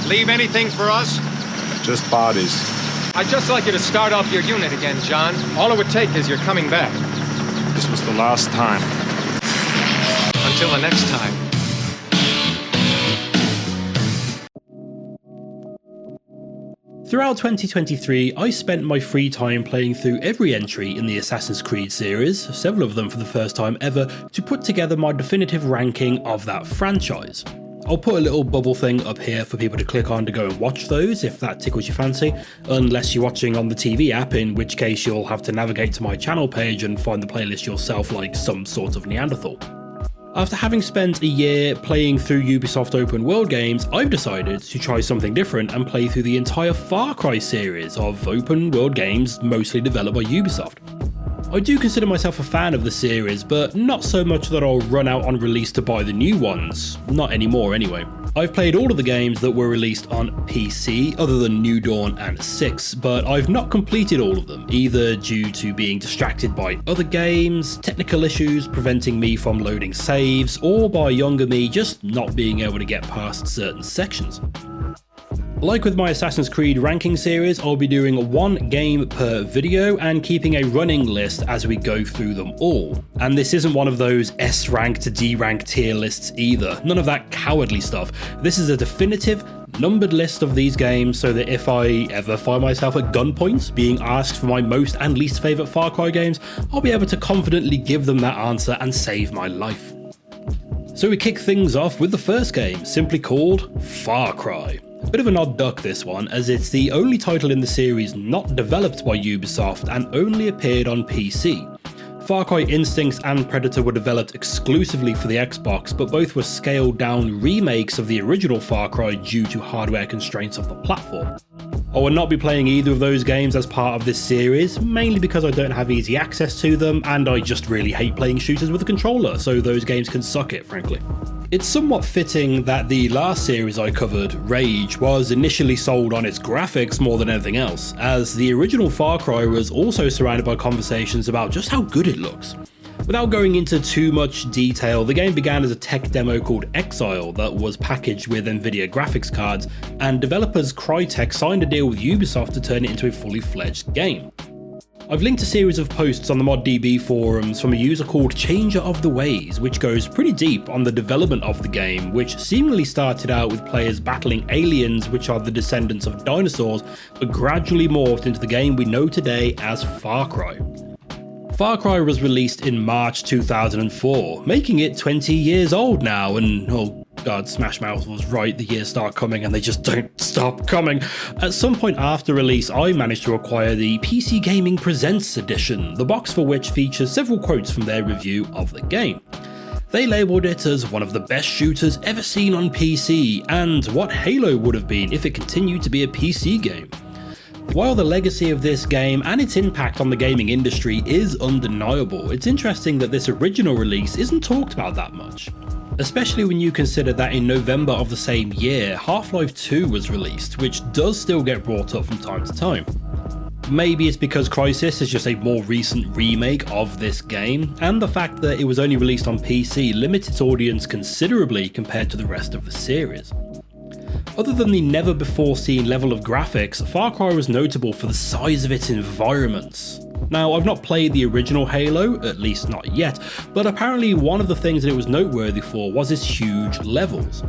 Leave anything for us? Just bodies. I'd just like you to start off your unit again, John. All it would take is you're coming back. This was the last time. Until the next time. Throughout 2023, I spent my free time playing through every entry in the Assassin's Creed series, several of them for the first time ever, to put together my definitive ranking of that franchise. I'll put a little bubble thing up here for people to click on to go and watch those if that tickles your fancy, unless you're watching on the TV app, in which case you'll have to navigate to my channel page and find the playlist yourself like some sort of Neanderthal. After having spent a year playing through Ubisoft open world games, I've decided to try something different and play through the entire Far Cry series of open world games mostly developed by Ubisoft. I do consider myself a fan of the series, but not so much that I'll run out on release to buy the new ones, not anymore anyway. I've played all of the games that were released on PC, other than New Dawn and 6, but I've not completed all of them, either due to being distracted by other games, technical issues preventing me from loading saves, or by younger me just not being able to get past certain sections. Like with my Assassin's Creed ranking series, I'll be doing one game per video and keeping a running list as we go through them all. And this isn't one of those S rank to D rank tier lists either, none of that cowardly stuff. This is a definitive, numbered list of these games so that if I ever find myself at gunpoint being asked for my most and least favourite Far Cry games, I'll be able to confidently give them that answer and save my life. So we kick things off with the first game, simply called Far Cry. A bit of an odd duck this one, as it's the only title in the series not developed by Ubisoft and only appeared on PC. Far Cry Instincts and Predator were developed exclusively for the Xbox, but both were scaled down remakes of the original Far Cry due to hardware constraints of the platform. I will not be playing either of those games as part of this series, mainly because I don't have easy access to them and I just really hate playing shooters with a controller, so those games can suck it, frankly. It's somewhat fitting that the last series I covered, Rage, was initially sold on its graphics more than anything else, as the original Far Cry was also surrounded by conversations about just how good it looks. Without going into too much detail, the game began as a tech demo called Exile that was packaged with Nvidia graphics cards, and developers Crytek signed a deal with Ubisoft to turn it into a fully fledged game. I've linked a series of posts on the ModDB forums from a user called Changer of the Ways, which goes pretty deep on the development of the game, which seemingly started out with players battling aliens which are the descendants of dinosaurs, but gradually morphed into the game we know today as Far Cry. Far Cry was released in March 2004, making it 20 years old now, and oh god, Smash Mouth was right, the years start coming and they just don't stop coming. At some point after release, I managed to acquire the PC Gaming Presents edition, the box for which features several quotes from their review of the game. They labelled it as one of the best shooters ever seen on PC, and what Halo would have been if it continued to be a PC game. While the legacy of this game and its impact on the gaming industry is undeniable, it's interesting that this original release isn't talked about that much. Especially when you consider that in November of the same year, Half-Life 2 was released, which does still get brought up from time to time. Maybe it's because Crysis is just a more recent remake of this game, and the fact that it was only released on PC limits its audience considerably compared to the rest of the series. Other than the never-before-seen level of graphics, Far Cry was notable for the size of its environments. Now, I've not played the original Halo, at least not yet, but apparently one of the things that it was noteworthy for was its huge levels.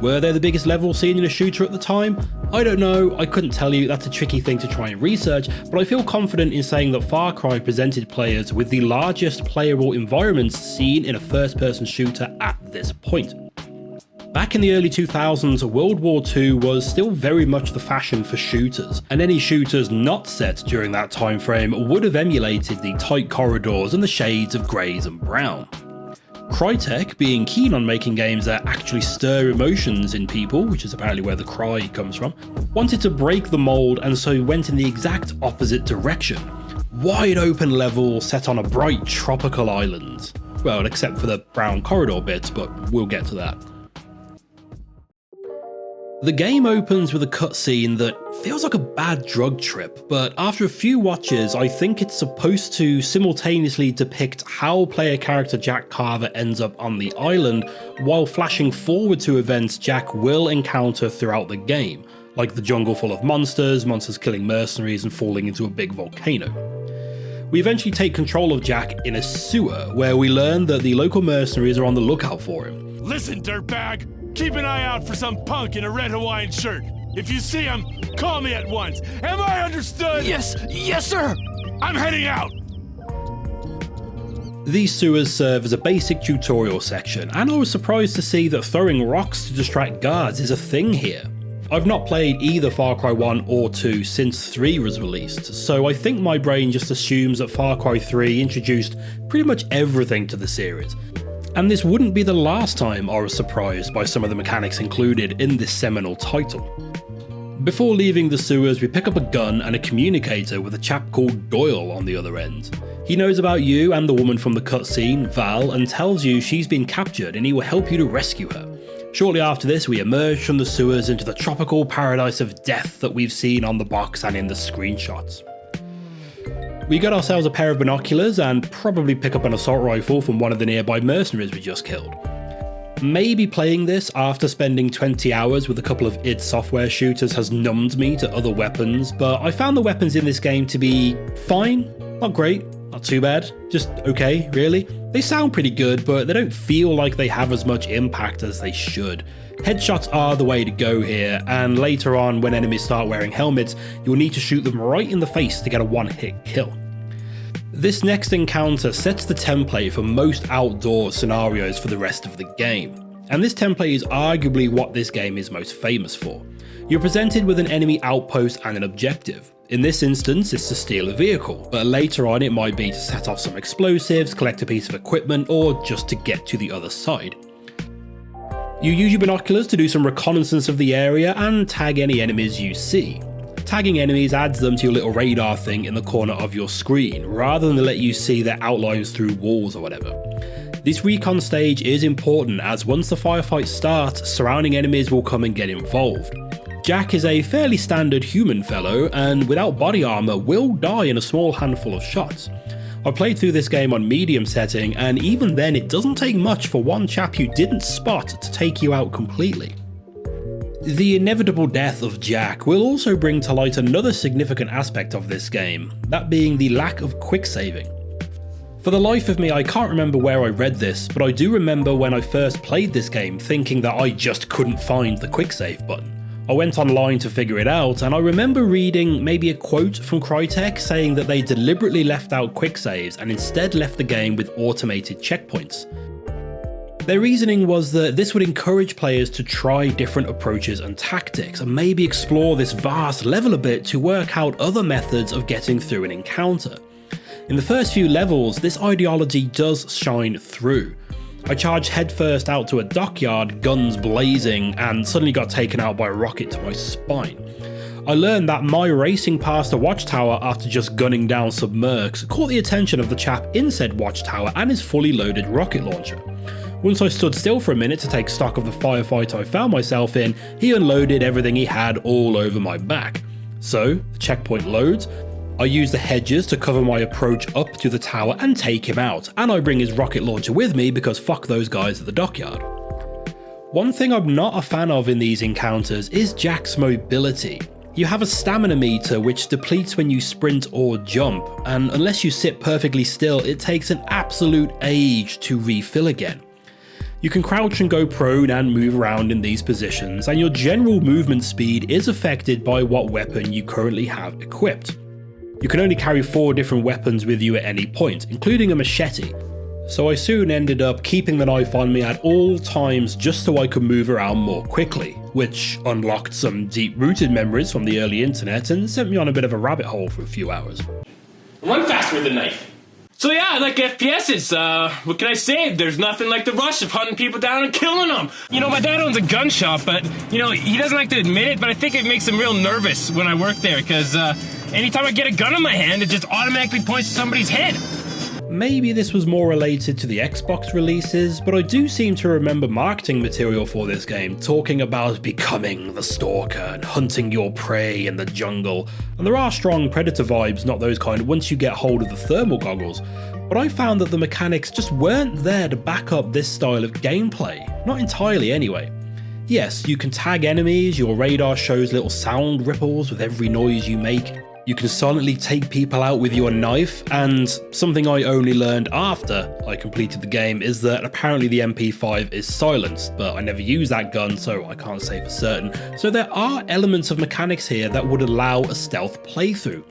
Were they the biggest levels seen in a shooter at the time? I don't know, I couldn't tell you, that's a tricky thing to try and research, but I feel confident in saying that Far Cry presented players with the largest playable environments seen in a first-person shooter at this point. Back in the early 2000s, World War II was still very much the fashion for shooters, and any shooters not set during that time frame would have emulated the tight corridors and the shades of greys and brown. Crytek, being keen on making games that actually stir emotions in people, which is apparently where the cry comes from, wanted to break the mold and so went in the exact opposite direction. Wide open level set on a bright tropical island. Well, except for the brown corridor bits, but we'll get to that. The game opens with a cutscene that feels like a bad drug trip, but after a few watches, I think it's supposed to simultaneously depict how player character Jack Carver ends up on the island, while flashing forward to events Jack will encounter throughout the game, like the jungle full of monsters killing mercenaries and falling into a big volcano. We eventually take control of Jack in a sewer, where we learn that the local mercenaries are on the lookout for him. Listen, dirtbag! Keep an eye out for some punk in a red Hawaiian shirt. If you see him, call me at once. Am I understood? Yes, sir! I'm heading out! These sewers serve as a basic tutorial section, and I was surprised to see that throwing rocks to distract guards is a thing here. I've not played either Far Cry 1 or 2 since 3 was released, so I think my brain just assumes that Far Cry 3 introduced pretty much everything to the series. And this wouldn't be the last time I was surprised by some of the mechanics included in this seminal title. Before leaving the sewers, we pick up a gun and a communicator with a chap called Doyle on the other end. He knows about you and the woman from the cutscene, Val, and tells you she's been captured and he will help you to rescue her. Shortly after this, we emerge from the sewers into the tropical paradise of death that we've seen on the box and in the screenshots. We get ourselves a pair of binoculars and probably pick up an assault rifle from one of the nearby mercenaries we just killed. Maybe playing this after spending 20 hours with a couple of id Software shooters has numbed me to other weapons, but I found the weapons in this game to be fine, not great, not too bad, just okay, really. They sound pretty good, but they don't feel like they have as much impact as they should. Headshots are the way to go here, and later on when enemies start wearing helmets, you'll need to shoot them right in the face to get a one-hit kill. This next encounter sets the template for most outdoor scenarios for the rest of the game, and this template is arguably what this game is most famous for. You're presented with an enemy outpost and an objective. In this instance, it's to steal a vehicle, but later on it might be to set off some explosives, collect a piece of equipment, or just to get to the other side. You use your binoculars to do some reconnaissance of the area and tag any enemies you see. Tagging enemies adds them to your little radar thing in the corner of your screen, rather than let you see their outlines through walls or whatever. This recon stage is important, as once the firefight starts, surrounding enemies will come and get involved. Jack is a fairly standard human fellow, and without body armor will die in a small handful of shots. I played through this game on medium setting, and even then it doesn't take much for one chap you didn't spot to take you out completely. The inevitable death of Jack will also bring to light another significant aspect of this game, that being the lack of quick saving. For the life of me, I can't remember where I read this, but I do remember when I first played this game thinking that I just couldn't find the quick save button. I went online to figure it out, and I remember reading maybe a quote from Crytek saying that they deliberately left out quick saves and instead left the game with automated checkpoints. Their reasoning was that this would encourage players to try different approaches and tactics, and maybe explore this vast level a bit to work out other methods of getting through an encounter. In the first few levels, this ideology does shine through. I charged headfirst out to a dockyard, guns blazing, and suddenly got taken out by a rocket to my spine. I learned that my racing past a watchtower after just gunning down submergs caught the attention of the chap in said watchtower and his fully loaded rocket launcher. Once I stood still for a minute to take stock of the firefight I found myself in, he unloaded everything he had all over my back. So, the checkpoint loads, I use the hedges to cover my approach up to the tower and take him out, and I bring his rocket launcher with me because fuck those guys at the dockyard. One thing I'm not a fan of in these encounters is Jack's mobility. You have a stamina meter which depletes when you sprint or jump, and unless you sit perfectly still, it takes an absolute age to refill again. You can crouch and go prone and move around in these positions, and your general movement speed is affected by what weapon you currently have equipped. You can only carry 4 different weapons with you at any point, including a machete, so I soon ended up keeping the knife on me at all times just so I could move around more quickly, which unlocked some deep-rooted memories from the early internet and sent me on a bit of a rabbit hole for a few hours. Run faster with the knife. So yeah, I like FPSs. What can I say? There's nothing like the rush of hunting people down and killing them. You know, my dad owns a gun shop, but, you know, he doesn't like to admit it, but I think it makes him real nervous when I work there, because anytime I get a gun in my hand, it just automatically points to somebody's head. Maybe this was more related to the Xbox releases, but I do seem to remember marketing material for this game talking about becoming the stalker and hunting your prey in the jungle, and there are strong Predator vibes, not those kind, once you get hold of the thermal goggles, but I found that the mechanics just weren't there to back up this style of gameplay, not entirely anyway. Yes, you can tag enemies, your radar shows little sound ripples with every noise you make. You can silently take people out with your knife, and something I only learned after I completed the game is that apparently the MP5 is silenced, but I never used that gun, so I can't say for certain. So there are elements of mechanics here that would allow a stealth playthrough.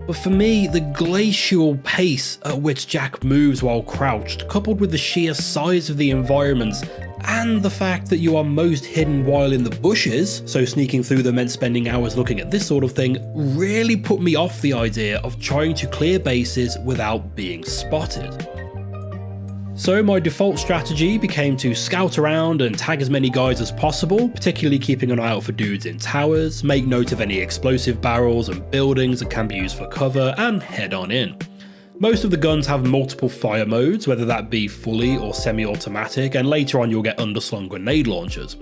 But for me, the glacial pace at which Jack moves while crouched, coupled with the sheer size of the environments, and the fact that you are most hidden while in the bushes, so sneaking through them meant spending hours looking at this sort of thing, really put me off the idea of trying to clear bases without being spotted. So my default strategy became to scout around and tag as many guys as possible, particularly keeping an eye out for dudes in towers, make note of any explosive barrels and buildings that can be used for cover, and head on in. Most of the guns have multiple fire modes, whether that be fully or semi-automatic, and later on you'll get underslung grenade launchers.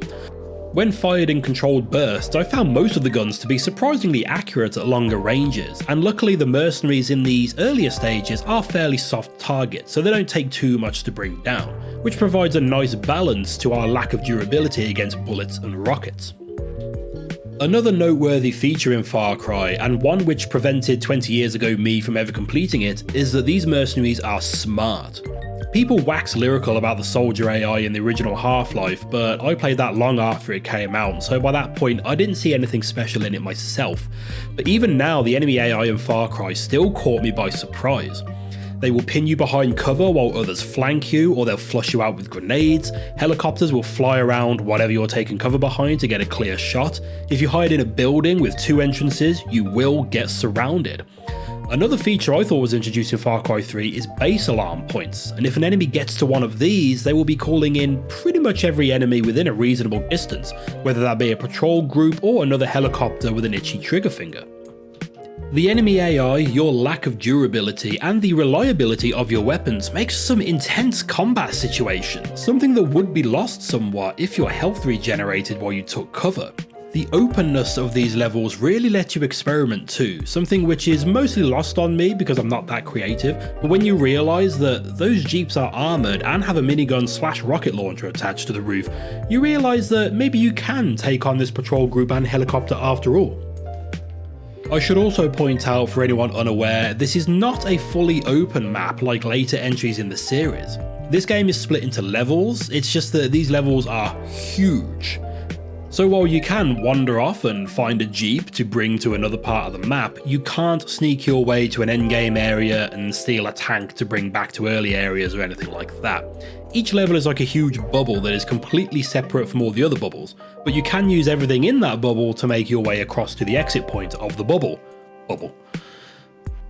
When fired in controlled bursts, I found most of the guns to be surprisingly accurate at longer ranges, and luckily the mercenaries in these earlier stages are fairly soft targets, so they don't take too much to bring down, which provides a nice balance to our lack of durability against bullets and rockets. Another noteworthy feature in Far Cry, and one which prevented 20 years ago me from ever completing it, is that these mercenaries are smart. People wax lyrical about the soldier AI in the original Half-Life, but I played that long after it came out, so by that point I didn't see anything special in it myself. But even now, the enemy AI in Far Cry still caught me by surprise. They will pin you behind cover while others flank you, or they'll flush you out with grenades. Helicopters will fly around whatever you're taking cover behind to get a clear shot. If you hide in a building with 2 entrances, you will get surrounded. Another feature I thought was introduced in Far Cry 3 is base alarm points, and if an enemy gets to one of these, they will be calling in pretty much every enemy within a reasonable distance, whether that be a patrol group or another helicopter with an itchy trigger finger. The enemy AI, your lack of durability, and the reliability of your weapons makes some intense combat situations, something that would be lost somewhat if your health regenerated while you took cover. The openness of these levels really let you experiment too, something which is mostly lost on me because I'm not that creative, but when you realise that those jeeps are armoured and have a minigun / rocket launcher attached to the roof, you realise that maybe you can take on this patrol group and helicopter after all. I should also point out, for anyone unaware, this is not a fully open map like later entries in the series. This game is split into levels, it's just that these levels are huge. So while you can wander off and find a jeep to bring to another part of the map, you can't sneak your way to an endgame area and steal a tank to bring back to early areas or anything like that. Each level is like a huge bubble that is completely separate from all the other bubbles, but you can use everything in that bubble to make your way across to the exit point of the bubble.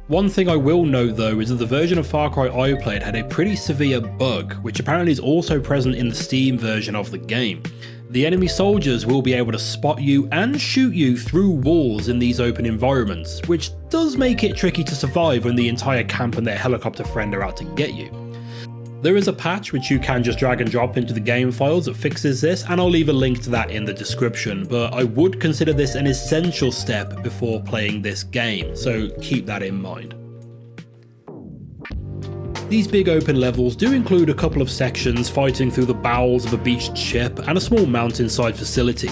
One thing I will note though is that the version of Far Cry I played had a pretty severe bug, which apparently is also present in the Steam version of the game. The enemy soldiers will be able to spot you and shoot you through walls in these open environments, which does make it tricky to survive when the entire camp and their helicopter friend are out to get you. There is a patch which you can just drag and drop into the game files that fixes this, and I'll leave a link to that in the description, but I would consider this an essential step before playing this game, so keep that in mind. These big open levels do include a couple of sections fighting through the bowels of a beached ship and a small mountainside facility,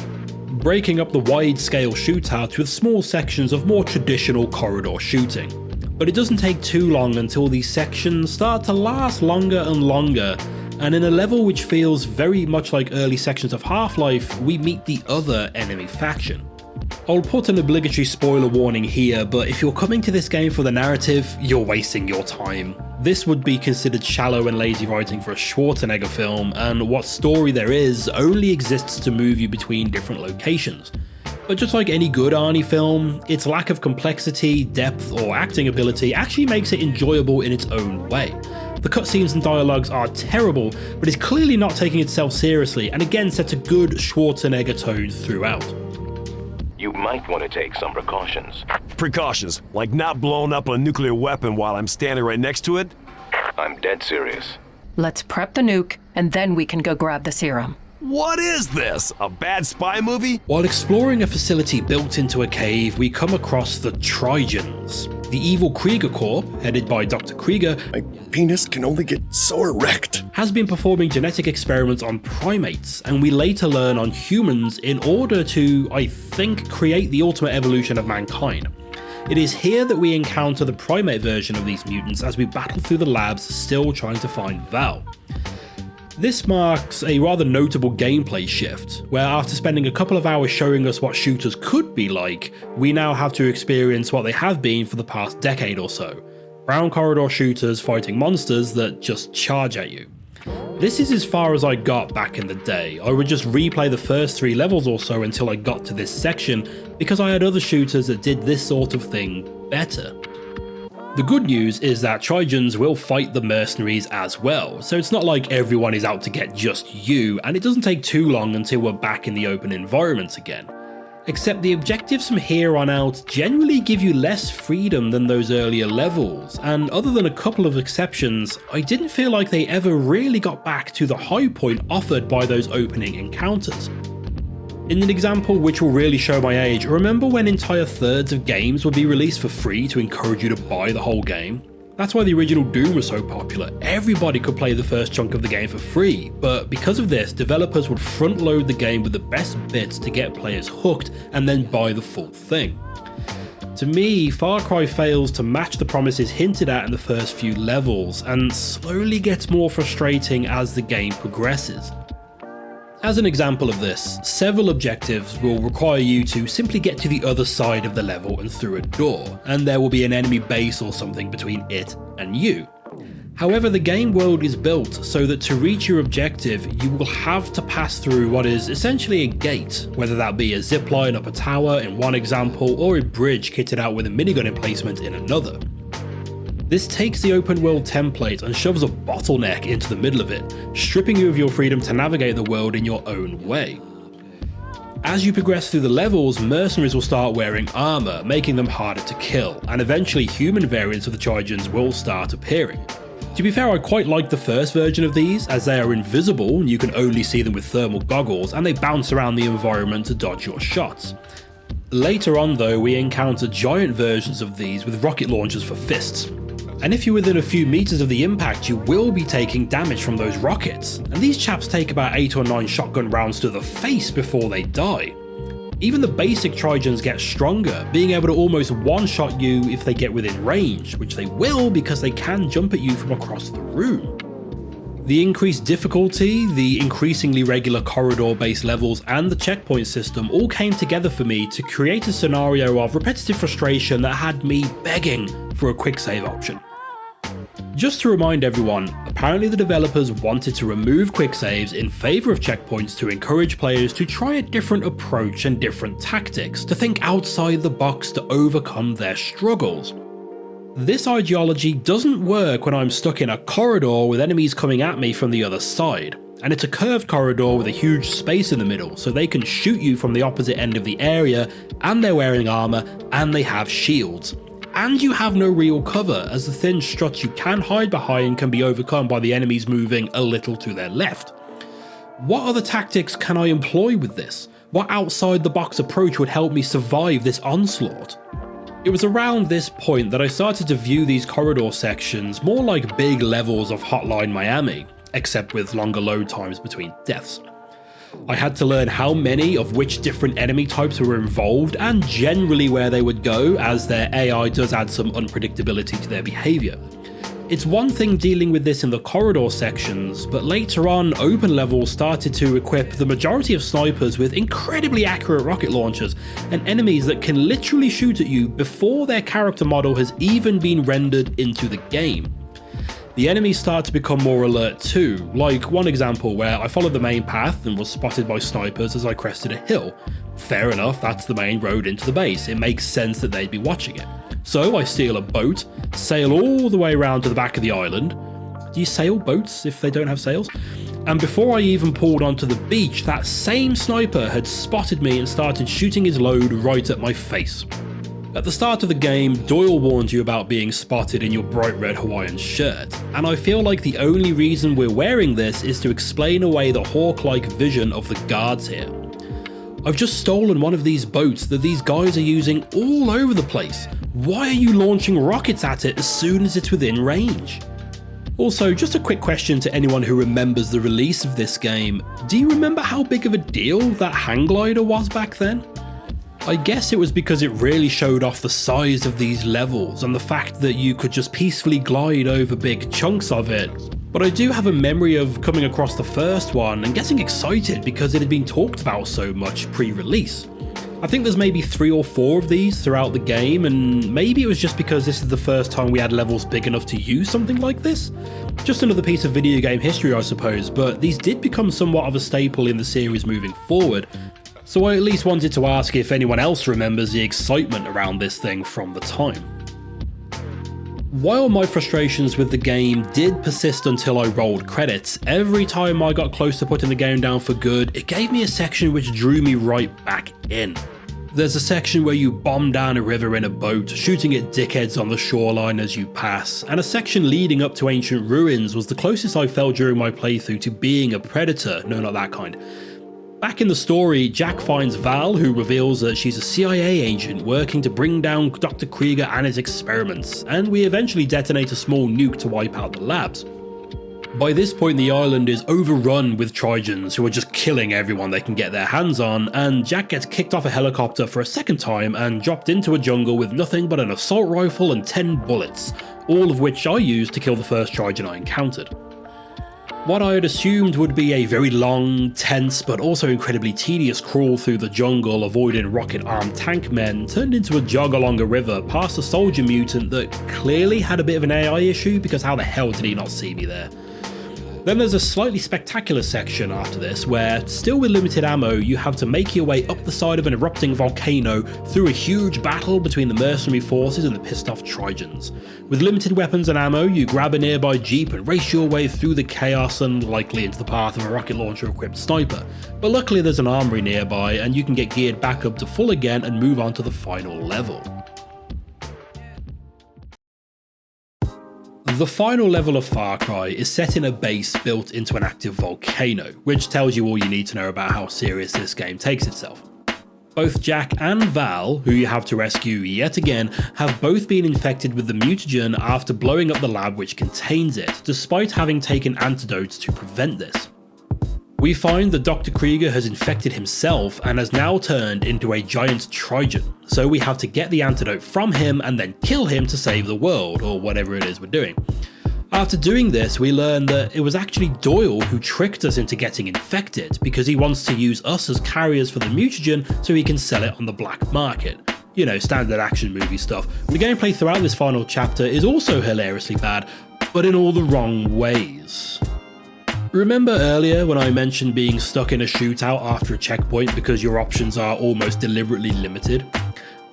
breaking up the wide-scale shootouts with small sections of more traditional corridor shooting. But it doesn't take too long until these sections start to last longer and longer, and in a level which feels very much like early sections of Half-Life, we meet the other enemy faction. I'll put an obligatory spoiler warning here, but if you're coming to this game for the narrative, you're wasting your time. This would be considered shallow and lazy writing for a Schwarzenegger film, and what story there is only exists to move you between different locations. But just like any good Arnie film, its lack of complexity, depth, or acting ability actually makes it enjoyable in its own way. The cutscenes and dialogues are terrible, but it's clearly not taking itself seriously, and again sets a good Schwarzenegger tone throughout. You might want to take some precautions. Precautions? Like not blowing up a nuclear weapon while I'm standing right next to it? I'm dead serious. Let's prep the nuke, and then we can go grab the serum. What is this? A bad spy movie? While exploring a facility built into a cave, we come across the Trigens, the evil Krieger Corps, headed by Dr. Krieger. My penis can only get so erect. Has been performing genetic experiments on primates, and we later learn on humans in order to, I think, create the ultimate evolution of mankind. It is here that we encounter the primate version of these mutants as we battle through the labs still trying to find Val. This marks a rather notable gameplay shift, where after spending a couple of hours showing us what shooters could be like, we now have to experience what they have been for the past decade or so. Brown corridor shooters fighting monsters that just charge at you. This is as far as I got back in the day. I would just replay the first 3 levels or so until I got to this section, because I had other shooters that did this sort of thing better. The good news is that Trigens will fight the mercenaries as well, so it's not like everyone is out to get just you, and it doesn't take too long until we're back in the open environment again. Except the objectives from here on out generally give you less freedom than those earlier levels, and other than a couple of exceptions, I didn't feel like they ever really got back to the high point offered by those opening encounters. In an example which will really show my age, remember when entire thirds of games would be released for free to encourage you to buy the whole game? That's why the original Doom was so popular. Everybody could play the first chunk of the game for free, but because of this, developers would front load the game with the best bits to get players hooked and then buy the full thing. To me, Far Cry fails to match the promises hinted at in the first few levels, and slowly gets more frustrating as the game progresses. As an example of this, several objectives will require you to simply get to the other side of the level and through a door, and there will be an enemy base or something between it and you. However, the game world is built so that to reach your objective, you will have to pass through what is essentially a gate, whether that be a zipline up a tower in one example, or a bridge kitted out with a minigun emplacement in another. This takes the open world template and shoves a bottleneck into the middle of it, stripping you of your freedom to navigate the world in your own way. As you progress through the levels, mercenaries will start wearing armor, making them harder to kill, and eventually human variants of the Trigens will start appearing. To be fair, I quite like the first version of these, as they are invisible and you can only see them with thermal goggles, and they bounce around the environment to dodge your shots. Later on though, we encounter giant versions of these with rocket launchers for fists. And if you're within a few meters of the impact, you will be taking damage from those rockets, and these chaps take about 8 or 9 shotgun rounds to the face before they die. Even the basic Trigens get stronger, being able to almost one-shot you if they get within range, which they will because they can jump at you from across the room. The increased difficulty, the increasingly regular corridor-based levels, and the checkpoint system all came together for me to create a scenario of repetitive frustration that had me begging for a quick save option. Just to remind everyone, apparently the developers wanted to remove quick saves in favour of checkpoints to encourage players to try a different approach and different tactics, to think outside the box to overcome their struggles. This ideology doesn't work when I'm stuck in a corridor with enemies coming at me from the other side, and it's a curved corridor with a huge space in the middle, so they can shoot you from the opposite end of the area, and they're wearing armour, and they have shields. And you have no real cover, as the thin struts you can hide behind can be overcome by the enemies moving a little to their left. What other tactics can I employ with this? What outside the box approach would help me survive this onslaught? It was around this point that I started to view these corridor sections more like big levels of Hotline Miami, except with longer load times between deaths. I had to learn how many of which different enemy types were involved and generally where they would go, as their AI does add some unpredictability to their behaviour. It's one thing dealing with this in the corridor sections, but later on open levels started to equip the majority of snipers with incredibly accurate rocket launchers and enemies that can literally shoot at you before their character model has even been rendered into the game. The enemies start to become more alert too, like one example where I followed the main path and was spotted by snipers as I crested a hill. Fair enough, that's the main road into the base, it makes sense that they'd be watching it. So I steal a boat, sail all the way around to the back of the island. Do you sail boats if they don't have sails? And before I even pulled onto the beach, that same sniper had spotted me and started shooting his load right at my face. At the start of the game, Doyle warned you about being spotted in your bright red Hawaiian shirt, and I feel like the only reason we're wearing this is to explain away the hawk-like vision of the guards here. I've just stolen one of these boats that these guys are using all over the place. Why are you launching rockets at it as soon as it's within range? Also, just a quick question to anyone who remembers the release of this game. Do you remember how big of a deal that hang glider was back then? I guess it was because it really showed off the size of these levels and the fact that you could just peacefully glide over big chunks of it. But I do have a memory of coming across the first one and getting excited because it had been talked about so much pre-release. I think there's maybe 3 or 4 of these throughout the game, and maybe it was just because this is the first time we had levels big enough to use something like this. Just another piece of video game history, I suppose, but these did become somewhat of a staple in the series moving forward. So I at least wanted to ask if anyone else remembers the excitement around this thing from the time. While my frustrations with the game did persist until I rolled credits, every time I got close to putting the game down for good, it gave me a section which drew me right back in. There's a section where you bomb down a river in a boat, shooting at dickheads on the shoreline as you pass, and a section leading up to ancient ruins was the closest I felt during my playthrough to being a predator, no, not that kind. Back in the story, Jack finds Val, who reveals that she's a CIA agent working to bring down Dr. Krieger and his experiments, and we eventually detonate a small nuke to wipe out the labs. By this point, the island is overrun with Trigens who are just killing everyone they can get their hands on, and Jack gets kicked off a helicopter for a second time and dropped into a jungle with nothing but an assault rifle and 10 bullets, all of which I used to kill the first Trigen I encountered. What I had assumed would be a very long, tense, but also incredibly tedious crawl through the jungle avoiding rocket-armed tank men turned into a jog along a river past a soldier mutant that clearly had a bit of an AI issue, because how the hell did he not see me there? Then there's a slightly spectacular section after this where, still with limited ammo, you have to make your way up the side of an erupting volcano through a huge battle between the mercenary forces and the pissed off Trigens. With limited weapons and ammo, you grab a nearby jeep and race your way through the chaos and likely into the path of a rocket launcher equipped sniper. But luckily there's an armory nearby and you can get geared back up to full again and move on to the final level. The final level of Far Cry is set in a base built into an active volcano, which tells you all you need to know about how serious this game takes itself. Both Jack and Val, who you have to rescue yet again, have both been infected with the mutagen after blowing up the lab which contains it, despite having taken antidotes to prevent this. We find that Dr. Krieger has infected himself and has now turned into a giant Trigen, so we have to get the antidote from him and then kill him to save the world, or whatever it is we're doing. After doing this, we learn that it was actually Doyle who tricked us into getting infected, because he wants to use us as carriers for the mutagen so he can sell it on the black market. You know, standard action movie stuff. The gameplay throughout this final chapter is also hilariously bad, but in all the wrong ways. Remember earlier when I mentioned being stuck in a shootout after a checkpoint because your options are almost deliberately limited?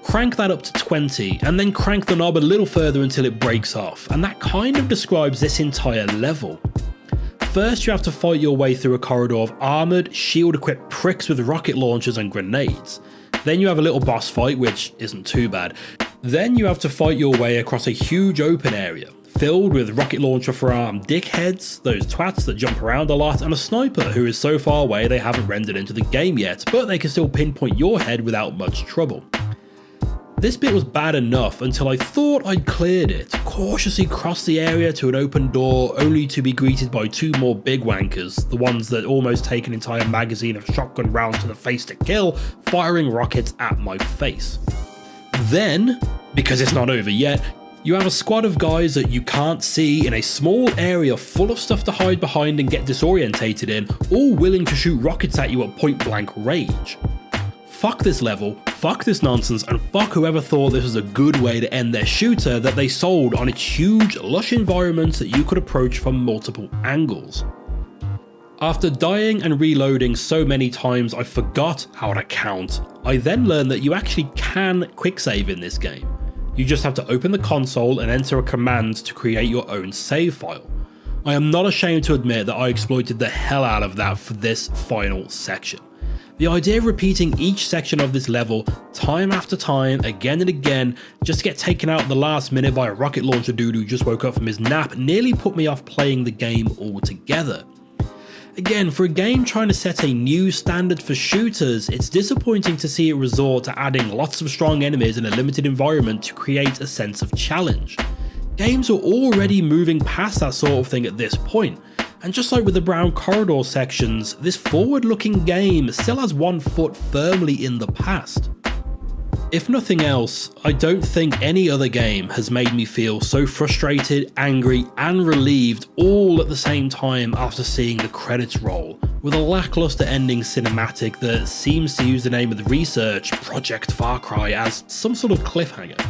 Crank that up to 20 and then crank the knob a little further until it breaks off, and that kind of describes this entire level. First you have to fight your way through a corridor of armoured, shield-equipped pricks with rocket launchers and grenades. Then you have a little boss fight, which isn't too bad. Then you have to fight your way across a huge open area, filled with rocket launcher for armed dickheads, those twats that jump around a lot, and a sniper who is so far away they haven't rendered into the game yet, but they can still pinpoint your head without much trouble. This bit was bad enough until I thought I'd cleared it, cautiously crossed the area to an open door only to be greeted by 2 more big wankers, the ones that almost take an entire magazine of shotgun rounds to the face to kill, firing rockets at my face. Then, because it's not over yet, you have a squad of guys that you can't see in a small area full of stuff to hide behind and get disorientated in, all willing to shoot rockets at you at point blank range. Fuck this level, fuck this nonsense, and fuck whoever thought this was a good way to end their shooter that they sold on its huge, lush environments that you could approach from multiple angles. After dying and reloading so many times I forgot how to count, I then learned that you actually can quicksave in this game. You just have to open the console and enter a command to create your own save file. I am not ashamed to admit that I exploited the hell out of that for this final section. The idea of repeating each section of this level time after time, again and again, just to get taken out at the last minute by a rocket launcher dude who just woke up from his nap nearly put me off playing the game altogether. Again, for a game trying to set a new standard for shooters, it's disappointing to see it resort to adding lots of strong enemies in a limited environment to create a sense of challenge. Games are already moving past that sort of thing at this point, and just like with the brown corridor sections, this forward-looking game still has one foot firmly in the past. If nothing else, I don't think any other game has made me feel so frustrated, angry, and relieved all at the same time after seeing the credits roll, with a lackluster ending cinematic that seems to use the name of the research, Project Far Cry, as some sort of cliffhanger.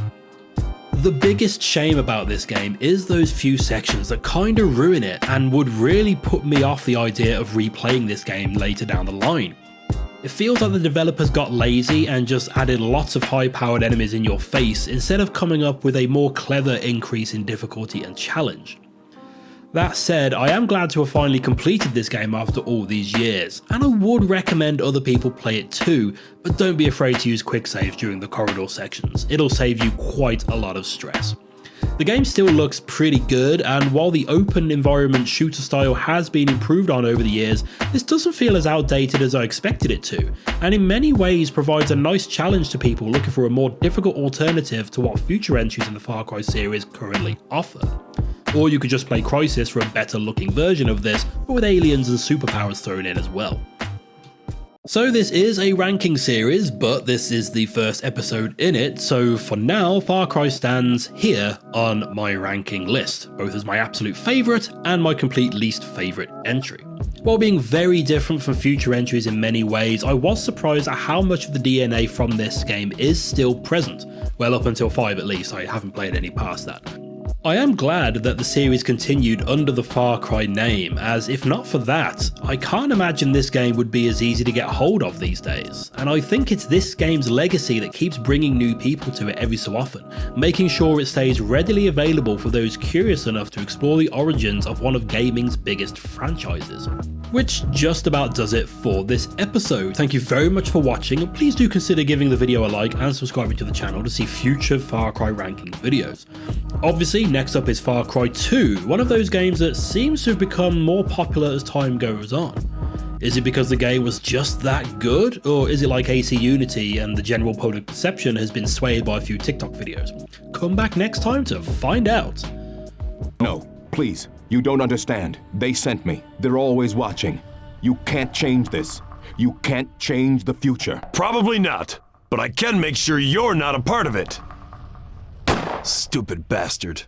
The biggest shame about this game is those few sections that kinda ruin it and would really put me off the idea of replaying this game later down the line. It feels like the developers got lazy and just added lots of high-powered enemies in your face instead of coming up with a more clever increase in difficulty and challenge. That said, I am glad to have finally completed this game after all these years, and I would recommend other people play it too, but don't be afraid to use quick saves during the corridor sections, it'll save you quite a lot of stress. The game still looks pretty good, and while the open environment shooter style has been improved on over the years, this doesn't feel as outdated as I expected it to, and in many ways provides a nice challenge to people looking for a more difficult alternative to what future entries in the Far Cry series currently offer. Or you could just play Crysis for a better looking version of this, but with aliens and superpowers thrown in as well. So this is a ranking series, but this is the first episode in it, so for now Far Cry stands here on my ranking list, both as my absolute favourite and my complete least favourite entry. While being very different from future entries in many ways, I was surprised at how much of the DNA from this game is still present. Well, up until 5 at least, I haven't played any past that. I am glad that the series continued under the Far Cry name, as if not for that, I can't imagine this game would be as easy to get hold of these days, and I think it's this game's legacy that keeps bringing new people to it every so often, making sure it stays readily available for those curious enough to explore the origins of one of gaming's biggest franchises. Which just about does it for this episode. Thank you very much for watching, and please do consider giving the video a like and subscribing to the channel to see future Far Cry ranking videos. Obviously, next up is Far Cry 2, one of those games that seems to have become more popular as time goes on. Is it because the game was just that good, or is it like AC Unity and the general public perception has been swayed by a few TikTok videos? Come back next time to find out. No, please, you don't understand. They sent me. They're always watching. You can't change this. You can't change the future. Probably not, but I can make sure you're not a part of it. Stupid bastard.